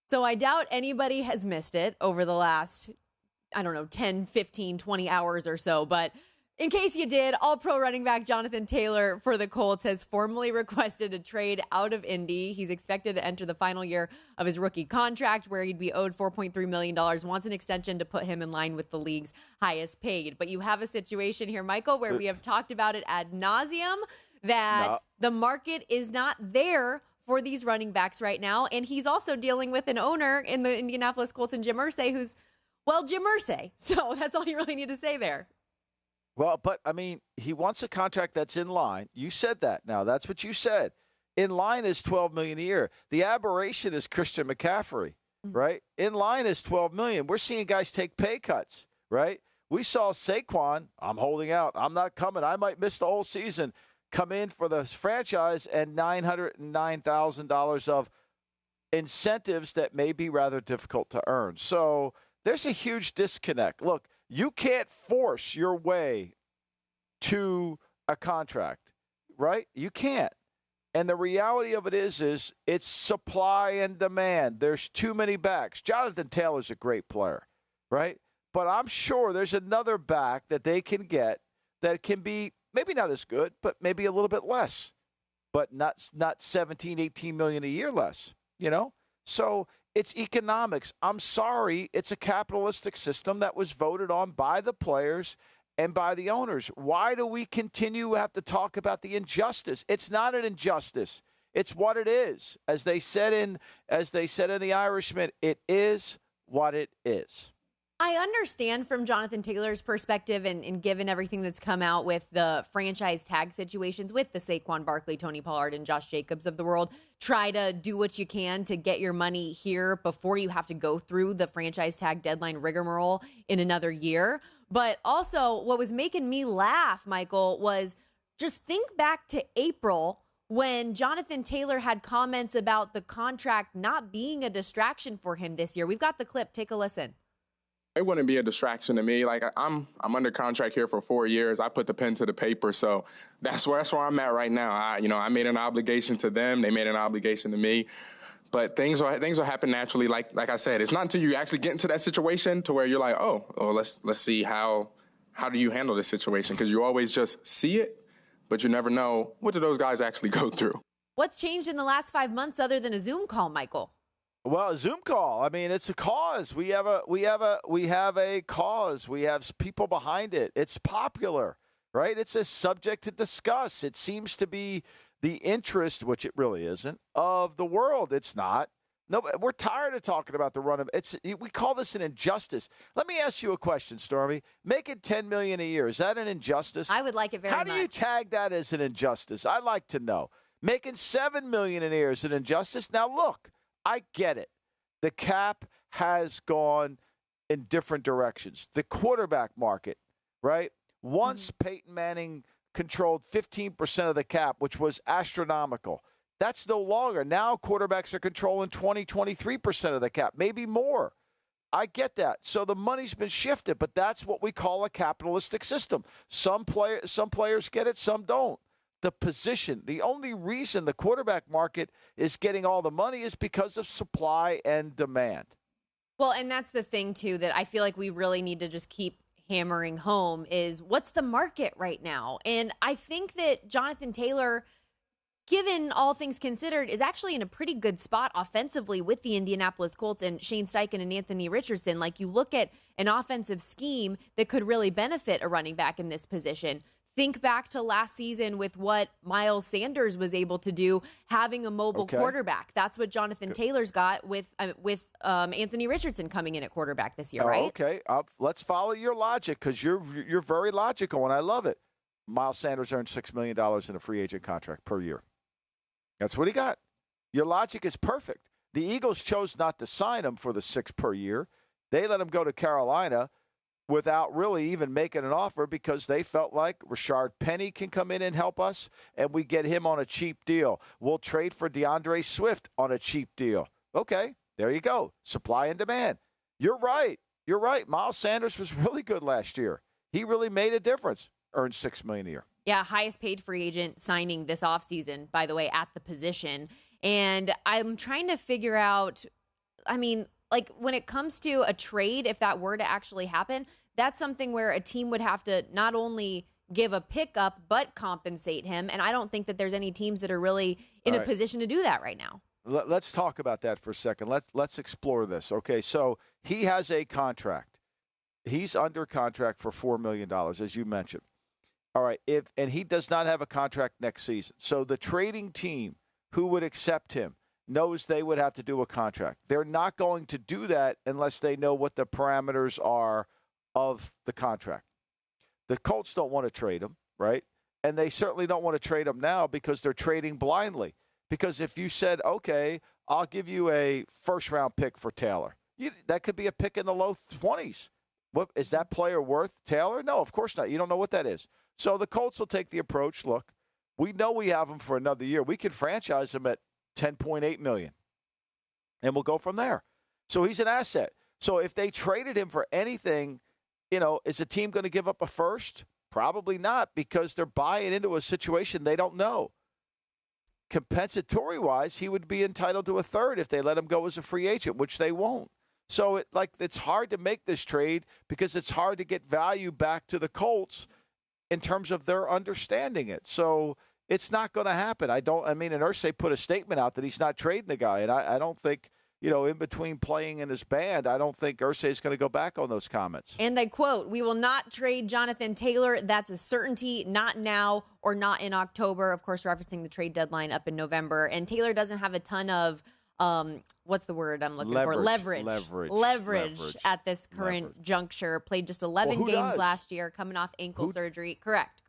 So I doubt anybody has missed it over the last, 10, 15, 20 hours or so. But in case you did, All-Pro running back Johnathan Taylor for the Colts has formally requested a trade out of Indy. He's expected to enter the final year of his rookie contract, where he'd be owed $4.3 million, wants an extension to put him in line with the league's highest paid. But you have a situation here, Michael, where we have talked about it ad nauseum, that the market is not there for these running backs right now. And he's also dealing with an owner in the Indianapolis Colts and Jim Irsay who's, Jim Irsay. So that's all you really need to say there. Well, but, he wants a contract that's in line. You said that. Now, that's what you said. In line is $12 million a year. The aberration is Christian McCaffrey, right? In line is $12 million. We're seeing guys take pay cuts, right? We saw Saquon, I'm holding out. I'm not coming. I might miss the whole season. Come in for the franchise and $909,000 of incentives that may be rather difficult to earn. So there's a huge disconnect. Look, you can't force your way to a contract, right? You can't. And the reality of it is it's supply and demand. There's too many backs. Johnathan Taylor's a great player, right? But I'm sure there's another back that they can get that can be maybe not as good, but maybe a little bit less, but not 17, 18 million a year less, So it's economics. I'm sorry. It's a capitalistic system that was voted on by the players and by the owners. Why do we continue to have to talk about the injustice? It's not an injustice. It's what it is. As they said in The Irishman, it is what it is. I understand from Johnathan Taylor's perspective and given everything that's come out with the franchise tag situations with the Saquon Barkley, Tony Pollard, and Josh Jacobs of the world, try to do what you can to get your money here before you have to go through the franchise tag deadline rigmarole in another year. But also what was making me laugh, Michael, was just think back to April when Johnathan Taylor had comments about the contract not being a distraction for him this year. We've got the clip. Take a listen. It wouldn't be a distraction to me. Like I'm under contract here for 4 years. I put the pen to the paper, so that's where I'm at right now. I made an obligation to them. They made an obligation to me. But things will happen naturally. Like I said, it's not until you actually get into that situation to where you're like, let's see how do you handle this situation, because you always just see it, but you never know what do those guys actually go through. What's changed in the last 5 months other than a Zoom call, Michael? Well, a Zoom call. It's a cause. We have a cause. We have people behind it. It's popular, right? It's a subject to discuss. It seems to be the interest, which it really isn't, of the world. It's not. No, we're tired of talking about the run of we call this an injustice. Let me ask you a question, Stormy. Making $10 million a year, is that an injustice? I would like it very much. How do you tag that as an injustice? I'd like to know. Making $7 million a year is an injustice. Now look. I get it. The cap has gone in different directions. The quarterback market, right? Once Peyton Manning controlled 15% of the cap, which was astronomical. That's no longer. Now quarterbacks are controlling 20, 23% of the cap, maybe more. I get that. So the money's been shifted, but that's what we call a capitalistic system. Some players get it, some don't. The position, the only reason the quarterback market is getting all the money is because of supply and demand. Well, and that's the thing, too, that I feel like we really need to just keep hammering home is what's the market right now? And I think that Johnathan Taylor, given all things considered, is actually in a pretty good spot offensively with the Indianapolis Colts and Shane Steichen and Anthony Richardson. Like, you look at an offensive scheme that could really benefit a running back in this position. Think back to last season with what Miles Sanders was able to do, having a mobile quarterback. That's what Johnathan Taylor's got with Anthony Richardson coming in at quarterback this year, right? Okay, let's follow your logic, because you're very logical, and I love it. Miles Sanders earned $6 million in a free agent contract per year. That's what he got. Your logic is perfect. The Eagles chose not to sign him for the $6 per year. They let him go to Carolina without really even making an offer, because they felt like Rashard Penny can come in and help us, and we get him on a cheap deal. We'll trade for DeAndre Swift on a cheap deal. Okay, there you go. Supply and demand. You're right. You're right. Miles Sanders was really good last year. He really made a difference. Earned $6 million a year. Yeah, highest paid free agent signing this offseason, by the way, at the position. And I'm trying to figure out, I mean, like when it comes to a trade, if that were to actually happen, that's something where a team would have to not only give a pickup, but compensate him. And I don't think that there's any teams that are really in a position to do that right now. Let's talk about that for a second. Let's explore this. Okay, so he has a contract. He's under contract for $4 million, as you mentioned. All right, and he does not have a contract next season. So the trading team who would accept him knows they would have to do a contract. They're not going to do that unless they know what the parameters are of the contract. The Colts don't want to trade him, right? And they certainly don't want to trade him now because they're trading blindly. Because if you said, okay, I'll give you a first-round pick for Taylor, that could be a pick in the low 20s. What, is that player worth Taylor? No, of course not. You don't know what that is. So the Colts will take the approach, look, we know we have him for another year. We can franchise him at $10.8 million, and we'll go from there. So he's an asset. So if they traded him for anything, is a team going to give up a first? Probably not, because they're buying into a situation they don't know. Compensatory-wise, he would be entitled to a third if they let him go as a free agent, which they won't. So it's hard to make this trade because it's hard to get value back to the Colts in terms of their understanding it. So it's not going to happen. And Irsay put a statement out that he's not trading the guy, and I don't think, in between playing in his band, I don't think Irsay is going to go back on those comments. And I quote, "We will not trade Johnathan Taylor. That's a certainty, not now or not in October." Of course, referencing the trade deadline up in November. And Taylor doesn't have a ton of, what's the word I'm looking for? Leverage at this current juncture. Played just 11 games last year, coming off ankle surgery. Correct.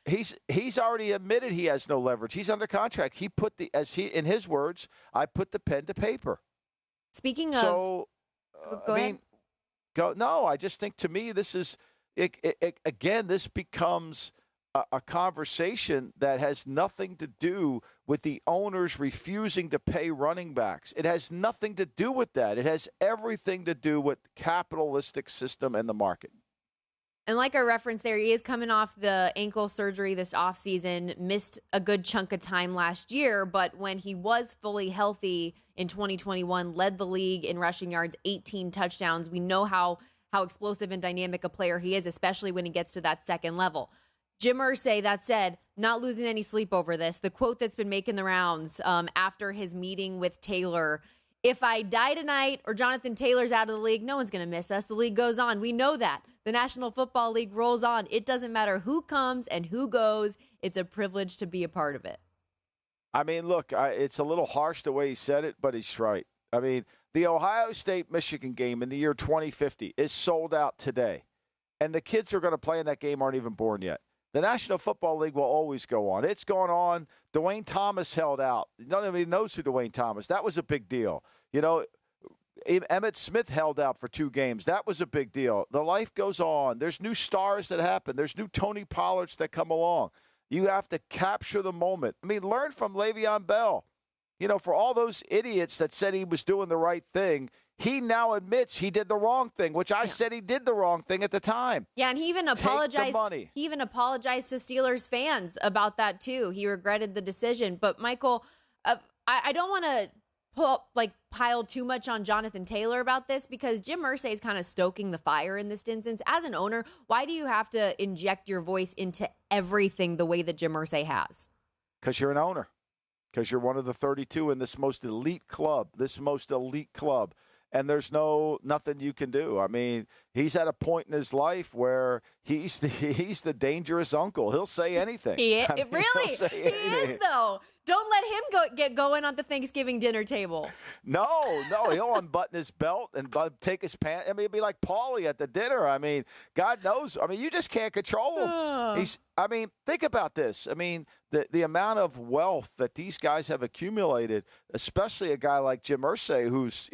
He's already admitted he has no leverage. He's under contract. In his words, I put the pen to paper. Speaking of, go ahead. I just think to me this is again. This becomes a conversation that has nothing to do with the owners refusing to pay running backs. It has nothing to do with that. It has everything to do with capitalistic system and the market. And like I referenced there, he is coming off the ankle surgery this offseason, missed a good chunk of time last year, but when he was fully healthy in 2021, led the league in rushing yards, 18 touchdowns. We know how explosive and dynamic a player he is, especially when he gets to that second level. Jim Irsay, that said, not losing any sleep over this. The quote that's been making the rounds after his meeting with Taylor: "If I die tonight or Johnathan Taylor's out of the league, no one's going to miss us. The league goes on. We know that. The National Football League rolls on. It doesn't matter who comes and who goes. It's a privilege to be a part of it." I mean, look, it's a little harsh the way he said it, but he's right. I mean, the Ohio State-Michigan game in the year 2050 is sold out today. And the kids who are going to play in that game aren't even born yet. The National Football League will always go on. It's going on. Dwayne Thomas held out. Nobody knows who Dwayne Thomas. That was a big deal. Emmitt Smith held out for 2 games. That was a big deal. The life goes on. There's new stars that happen. There's new Tony Pollards that come along. You have to capture the moment. I mean, learn from Le'Veon Bell. For all those idiots that said he was doing the right thing, he now admits he did the wrong thing, which I said he did the wrong thing at the time. Yeah, and he even apologized. He even apologized to Steelers fans about that too. He regretted the decision. But Michael, I don't want to pile too much on Johnathan Taylor about this, because Jim Irsay is kind of stoking the fire in this instance. As an owner, why do you have to inject your voice into everything the way that Jim Irsay has? Because you're an owner. Because you're one of the 32 in this most elite club. And there's nothing you can do. I mean, he's at a point in his life where he's the dangerous uncle. He'll say anything. He is though. Don't let him get going on the Thanksgiving dinner table. No, he'll unbutton his belt and take his pants. I mean, it'd be like Paulie at the dinner. I mean, God knows. I mean, you just can't control him. Think about this. I mean, the amount of wealth that these guys have accumulated, especially a guy like Jim Irsay, who's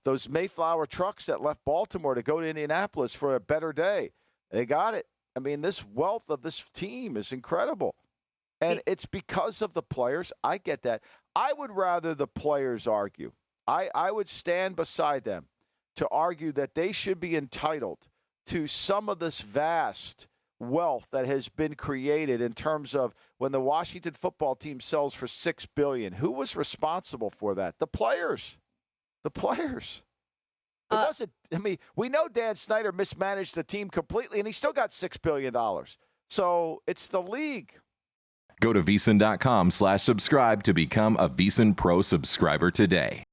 those Mayflower trucks that left Baltimore to go to Indianapolis for a better day. They got it. I mean, this wealth of this team is incredible. And it's because of the players. I get that. I would rather the players argue. I would stand beside them to argue that they should be entitled to some of this vast wealth that has been created in terms of when the Washington football team sells for $6 billion. Who was responsible for that? The players. The players. It wasn't. I mean, we know Dan Snyder mismanaged the team completely, and he still got $6 billion. So it's the league. Go to VSiN.com/subscribe to become a VSiN Pro subscriber today.